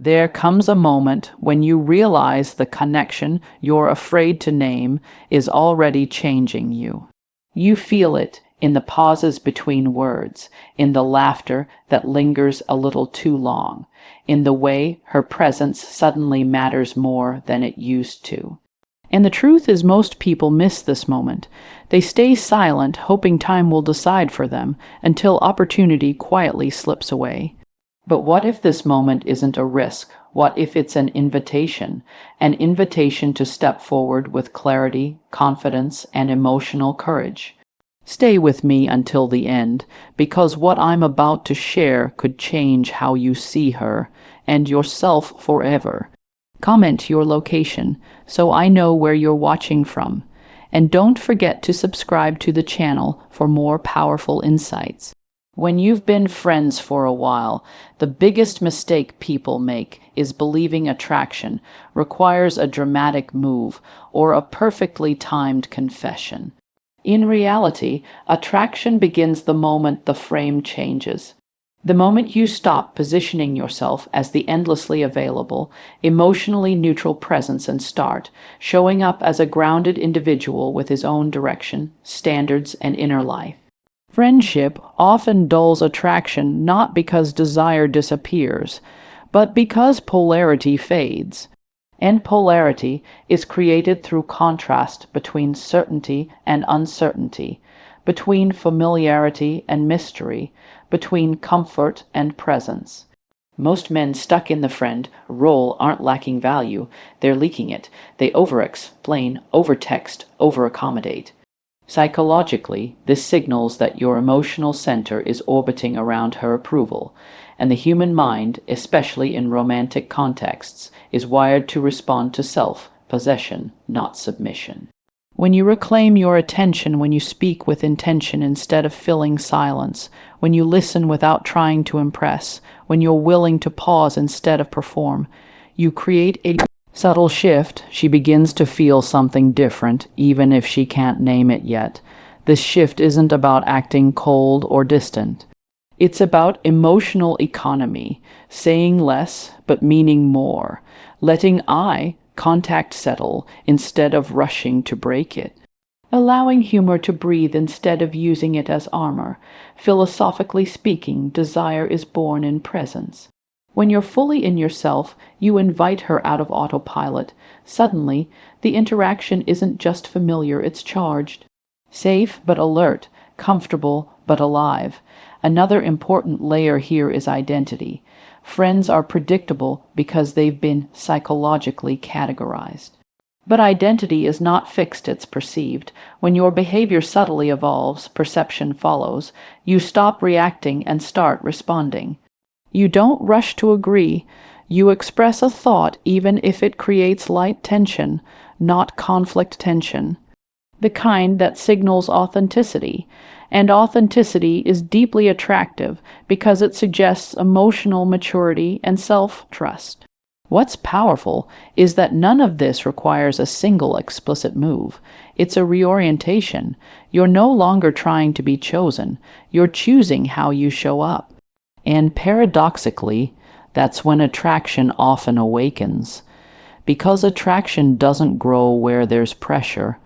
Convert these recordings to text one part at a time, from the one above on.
There comes a moment when you realize the connection you're afraid to name is already changing you. You feel it in the pauses between words, in the laughter that lingers a little too long, in the way her presence suddenly matters more than it used to. And the truth is, most people miss this moment. They stay silent, hoping time will decide for them, until opportunity quietly slips away. But what if this moment isn't a risk? What if it's an invitation to step forward with clarity, confidence, and emotional courage? Stay with me until the end, because what I'm about to share could change how you see her and yourself forever. Comment your location so I know where you're watching from. And don't forget to subscribe to the channel for more powerful insights. When you've been friends for a while, the biggest mistake people make is believing attraction requires a dramatic move or a perfectly timed confession. In reality, attraction begins the moment the frame changes. The moment you stop positioning yourself as the endlessly available, emotionally neutral presence and start showing up as a grounded individual with his own direction, standards, and inner life. Friendship often dulls attraction not because desire disappears, but because polarity fades. And polarity is created through contrast between certainty and uncertainty, between familiarity and mystery, between comfort and presence. Most men stuck in the friend role aren't lacking value, they're leaking it. They over-explain, over-text, over-accommodate. Psychologically, this signals that your emotional center is orbiting around her approval, and the human mind, especially in romantic contexts, is wired to respond to self-possession, not submission. When you reclaim your attention, when you speak with intention instead of filling silence, when you listen without trying to impress, when you're willing to pause instead of perform, you create a subtle shift. She begins to feel something different, even if she can't name it yet. This shift isn't about acting cold or distant. It's about emotional economy, saying less but meaning more, letting eye contact settle instead of rushing to break it, allowing humor to breathe instead of using it as armor. Philosophically speaking, desire is born in presence. When you're fully in yourself, you invite her out of autopilot. Suddenly, the interaction isn't just familiar, it's charged. Safe but alert, comfortable but alive. Another important layer here is identity. Friends are predictable because they've been psychologically categorized. But identity is not fixed, it's perceived. When your behavior subtly evolves, perception follows. You stop reacting and start responding. You don't rush to agree. You express a thought even if it creates light tension, not conflict tension. The kind that signals authenticity. And authenticity is deeply attractive because it suggests emotional maturity and self-trust. What's powerful is that none of this requires a single explicit move. It's a reorientation. You're no longer trying to be chosen. You're choosing how you show up. And paradoxically, that's when attraction often awakens. Because attraction doesn't grow where there's pressure.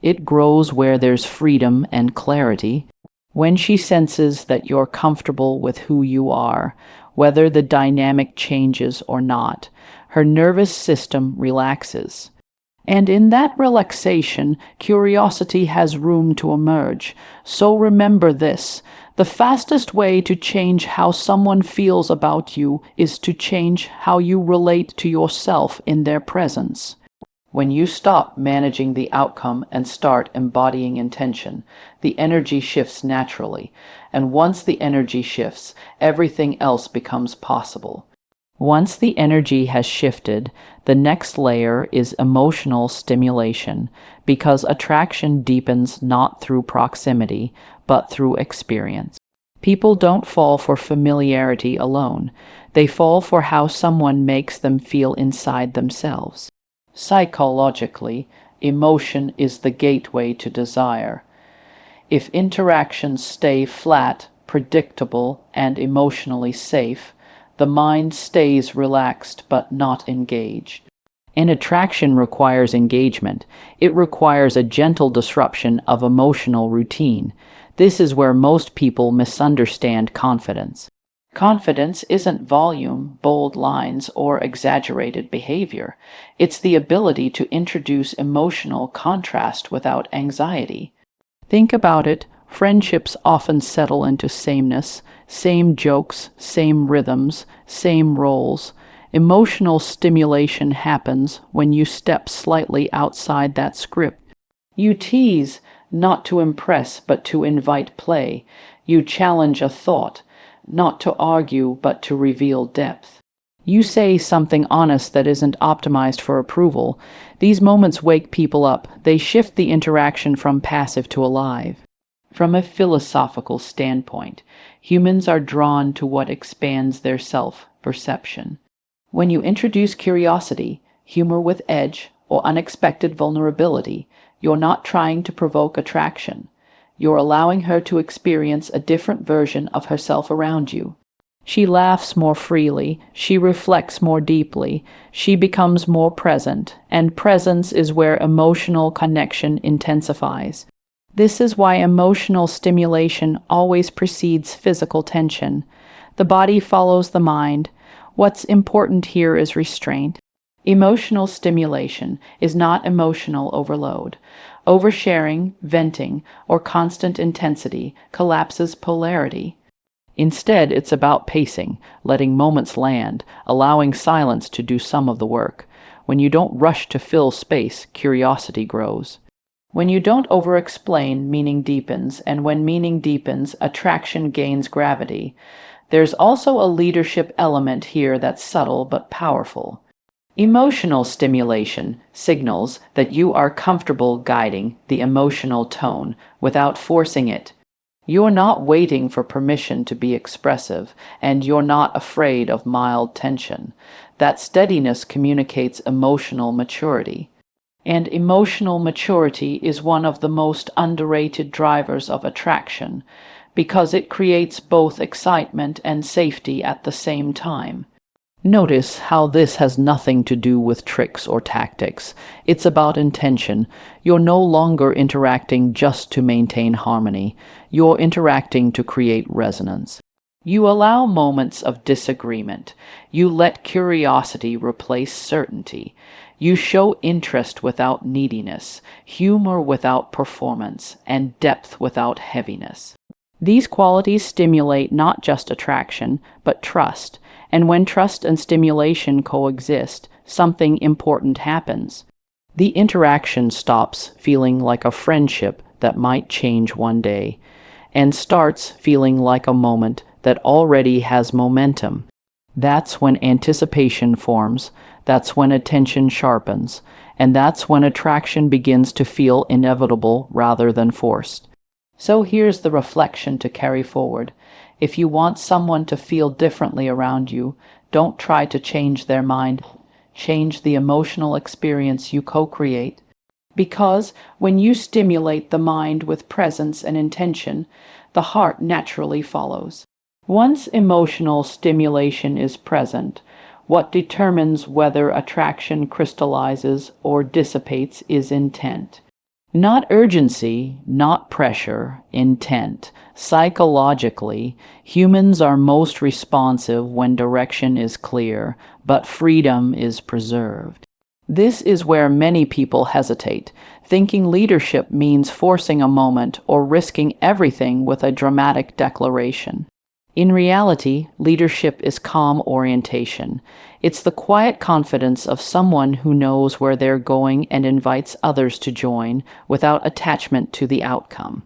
It grows where there's freedom and clarity. When she senses that you're comfortable with who you are, whether the dynamic changes or not, her nervous system relaxes. And in that relaxation, curiosity has room to emerge. So remember this: the fastest way to change how someone feels about you is to change how you relate to yourself in their presence. When you stop managing the outcome and start embodying intention, the energy shifts naturally, and once the energy shifts, everything else becomes possible. Once the energy has shifted, the next layer is emotional stimulation, because attraction deepens not through proximity, but through experience. People don't fall for familiarity alone. They fall for how someone makes them feel inside themselves. Psychologically, emotion is the gateway to desire. If interactions stay flat, predictable, and emotionally safe, The mind stays relaxed but not engaged. And attraction requires engagement. It requires a gentle disruption of emotional routine. This is where most people misunderstand confidence. Confidence isn't volume, bold lines, or exaggerated behavior. It's the ability to introduce emotional contrast without anxiety. Think about it. Friendships often settle into sameness, same jokes, same rhythms, same roles. Emotional stimulation happens when you step slightly outside that script. You tease, not to impress, but to invite play. You challenge a thought, not to argue, but to reveal depth. You say something honest that isn't optimized for approval. These moments wake people up. They shift the interaction from passive to alive. From a philosophical standpoint, humans are drawn to what expands their self-perception. When you introduce curiosity, humor with edge, or unexpected vulnerability, you're not trying to provoke attraction. You're allowing her to experience a different version of herself around you. She laughs more freely, she reflects more deeply, she becomes more present, and presence is where emotional connection intensifies. This is why emotional stimulation always precedes physical tension. The body follows the mind. What's important here is restraint. Emotional stimulation is not emotional overload. Oversharing, venting, or constant intensity collapses polarity. Instead, it's about pacing, letting moments land, allowing silence to do some of the work. When you don't rush to fill space, curiosity grows. When you don't over-explain, meaning deepens, and when meaning deepens, attraction gains gravity. There's also a leadership element here that's subtle but powerful. Emotional stimulation signals that you are comfortable guiding the emotional tone without forcing it. You're not waiting for permission to be expressive, and you're not afraid of mild tension. That steadiness communicates emotional maturity. And emotional maturity is one of the most underrated drivers of attraction, because it creates both excitement and safety at the same time. Notice how this has nothing to do with tricks or tactics. It's about intention. You're no longer interacting just to maintain harmony. You're interacting to create resonance. You allow moments of disagreement. You let curiosity replace certainty. You show interest without neediness, humor without performance, and depth without heaviness. These qualities stimulate not just attraction, but trust. And when trust and stimulation coexist, something important happens. The interaction stops feeling like a friendship that might change one day, and starts feeling like a moment that already has momentum. That's when anticipation forms, that's when attention sharpens, and that's when attraction begins to feel inevitable rather than forced. So here's the reflection to carry forward. If you want someone to feel differently around you, don't try to change their mind. Change the emotional experience you co-create. Because when you stimulate the mind with presence and intention, the heart naturally follows. Once emotional stimulation is present, what determines whether attraction crystallizes or dissipates is intent. Not urgency, not pressure, intent. Psychologically, humans are most responsive when direction is clear, but freedom is preserved. This is where many people hesitate, thinking leadership means forcing a moment or risking everything with a dramatic declaration. In reality, leadership is calm orientation. It's the quiet confidence of someone who knows where they're going and invites others to join without attachment to the outcome.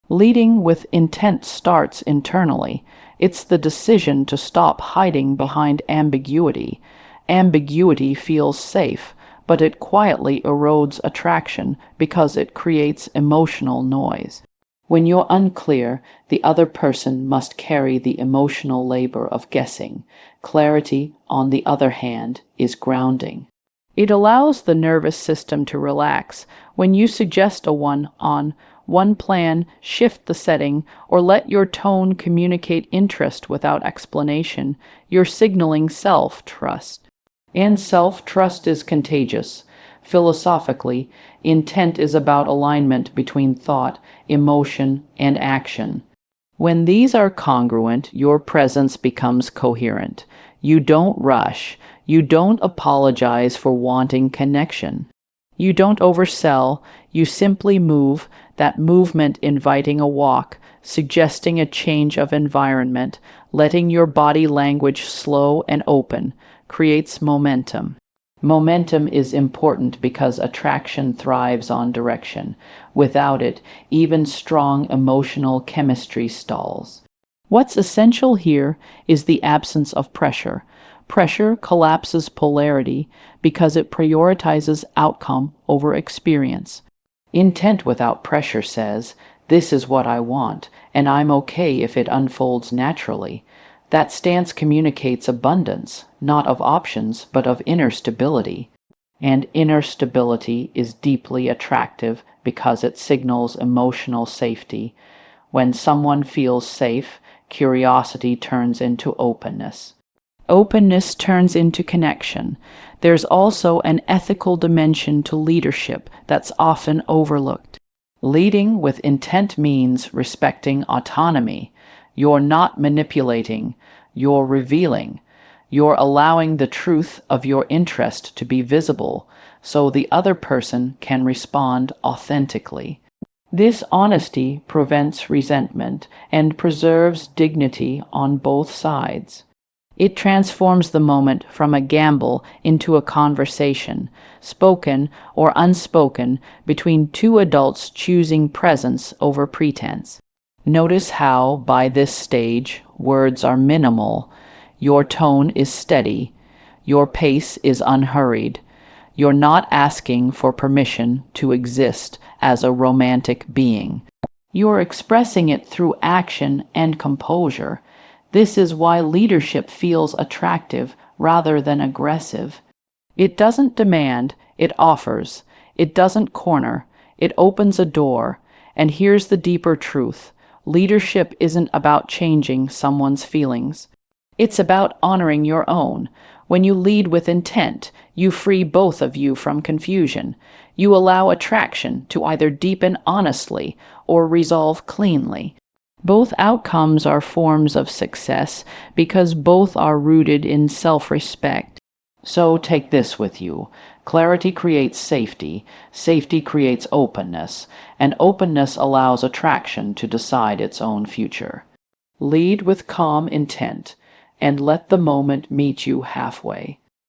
Leading with intent starts internally. It's the decision to stop hiding behind ambiguity. Ambiguity feels safe, but it quietly erodes attraction because it creates emotional noise. When you're unclear, the other person must carry the emotional labor of guessing. Clarity, on the other hand, is grounding. It allows the nervous system to relax. When you suggest a one-on one plan, shift the setting, or let your tone communicate interest without explanation, you're signaling self-trust. And self-trust is contagious. Philosophically, intent is about alignment between thought, emotion, and action. When these are congruent, your presence becomes coherent. You don't rush. You don't apologize for wanting connection. You don't oversell. You simply move, that movement inviting a walk, suggesting a change of environment, letting your body language slow and open, creates momentum. Momentum is important because attraction thrives on direction. Without it, even strong emotional chemistry stalls. What's essential here is the absence of pressure. Pressure collapses polarity because it prioritizes outcome over experience. Intent without pressure says, "This is what I want, and I'm okay if it unfolds naturally." That stance communicates abundance, not of options, but of inner stability. And inner stability is deeply attractive because it signals emotional safety. When someone feels safe, curiosity turns into openness. Openness turns into connection. There's also an ethical dimension to leadership that's often overlooked. Leading with intent means respecting autonomy. You're not manipulating, you're revealing. You're allowing the truth of your interest to be visible so the other person can respond authentically. This honesty prevents resentment and preserves dignity on both sides. It transforms the moment from a gamble into a conversation, spoken or unspoken, between two adults choosing presence over pretense. Notice how, by this stage, words are minimal. Your tone is steady. Your pace is unhurried. You're not asking for permission to exist as a romantic being. You're expressing it through action and composure. This is why leadership feels attractive rather than aggressive. It doesn't demand, it offers. It doesn't corner, it opens a door. And here's the deeper truth. Leadership isn't about changing someone's feelings. It's about honoring your own. When you lead with intent, you free both of you from confusion. You allow attraction to either deepen honestly or resolve cleanly. Both outcomes are forms of success because both are rooted in self-respect. So take this with you. Clarity creates safety, safety creates openness, and openness allows attraction to decide its own future. Lead with calm intent, and let the moment meet you halfway.